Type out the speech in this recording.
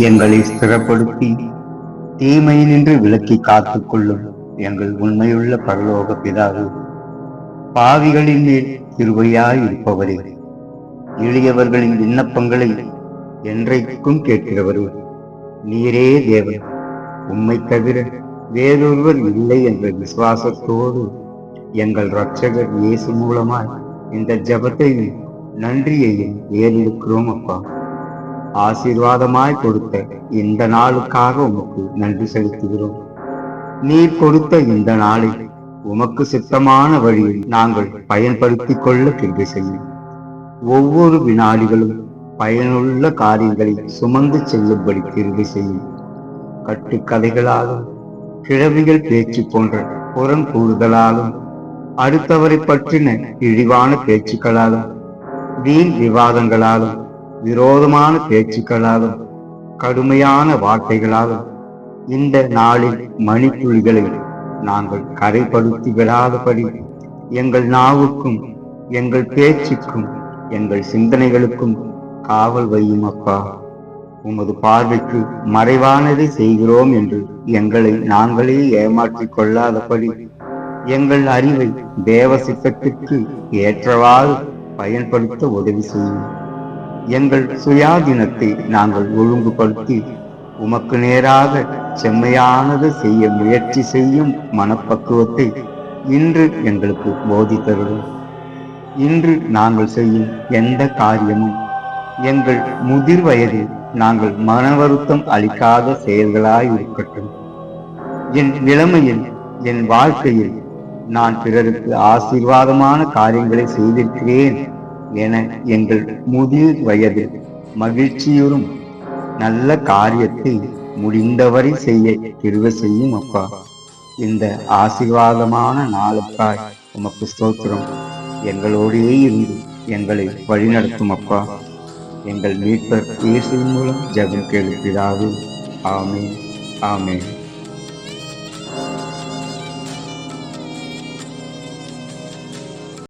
எங்களை ஸ்திரப்படுத்தி தீமையினின்று விலக்கி காத்துக் கொள்ளும் எங்கள் உண்மையுள்ள பரலோக பிதாவே, பாவிகளின் மேல் கிருபையாய் இருப்பவரே, எளியவர்களின் விண்ணப்பங்களை என்றைக்கும் கேட்கிறவரே, நீரே தேவன், உம்மை தவிர வேறொருவர் இல்லை என்ற விசுவாசத்தோடு எங்கள் இரட்சகர் இயேசு மூலமாய் இந்த ஜெபத்தையும் நன்றியையும் ஏறெடுக்கிறோம் அப்பா. ஆசீர்வாதமாய் கொடுத்த இந்த நாளுக்காக உமக்கு நன்றி செலுத்துகிறோம். நீர் கொடுத்த இந்த நாளை உமக்கு சித்தமான வழியில் நாங்கள் பயன்படுத்திக் கொள்ள கிருபை செய்யும். ஒவ்வொரு வினாடிகளும் பயனுள்ள காரியங்களை சுமந்து செல்லும்படி கிருபை செய்யும். கட்டுக்கதைகளாலும் கிழவிகள் பேச்சு போன்ற புறம் கூறுதலாலும் அடுத்தவரை பற்றின இழிவான பேச்சுக்களாலும் வீண் விவாதங்களாலும் விரோதமான பேச்சுக்களாலும் கடுமையான வார்த்தைகளாலும் இந்த நாளில் மணித்துளிகளை நாங்கள் கரைப்படுத்தி விடாதபடி எங்கள் நாவுக்கும் எங்கள் பேச்சுக்கும் எங்கள் சிந்தனைகளுக்கும் காவல் வையும் அப்பா. உமது பார்வைக்கு மறைவானதை செய்கிறோம் என்று எங்களை நாங்களே ஏமாற்றிக் கொள்ளாதபடி எங்கள் அறிவை தேவ சித்தத்திற்கு ஏற்றவாறு பயன்படுத்த உதவி செய்யும். எங்கள் சுயாதீனத்தை நாங்கள் ஒழுங்குபடுத்தி உமக்கு நேராக செம்மையானது செய்ய முயற்சி செய்யும் மனப்பக்குவத்தை இன்று எங்களுக்கு போதித்தருளும். இன்று நாங்கள் செய்யும் எந்த காரியமும் எங்கள் முதிர் வயதில் நாங்கள் மன வருத்தம் அளிக்காத செயல்களாய் இருக்கட்டும். என் நிலைமையில் என் வாழ்க்கையில் நான் பிறருக்கு ஆசீர்வாதமான காரியங்களை செய்திருக்கிறேன் என எங்கள் முதிர் வயதில் மகிழ்ச்சியுறும் நல்ல காரியத்தை முடிந்தவரை செய்ய கிருபை செய்யும் அப்பா. இந்த ஆசீர்வாதமான நாளுக்காய் உமக்கு ஸ்தோத்திரம். எங்களோடே இருந்து எங்களை வழிநடத்தும் அப்பா. எங்கள் மீட்பர் இயேசு மூலம் ஜெபம் கேளும் பிதாவே. ஆமென், ஆமென்.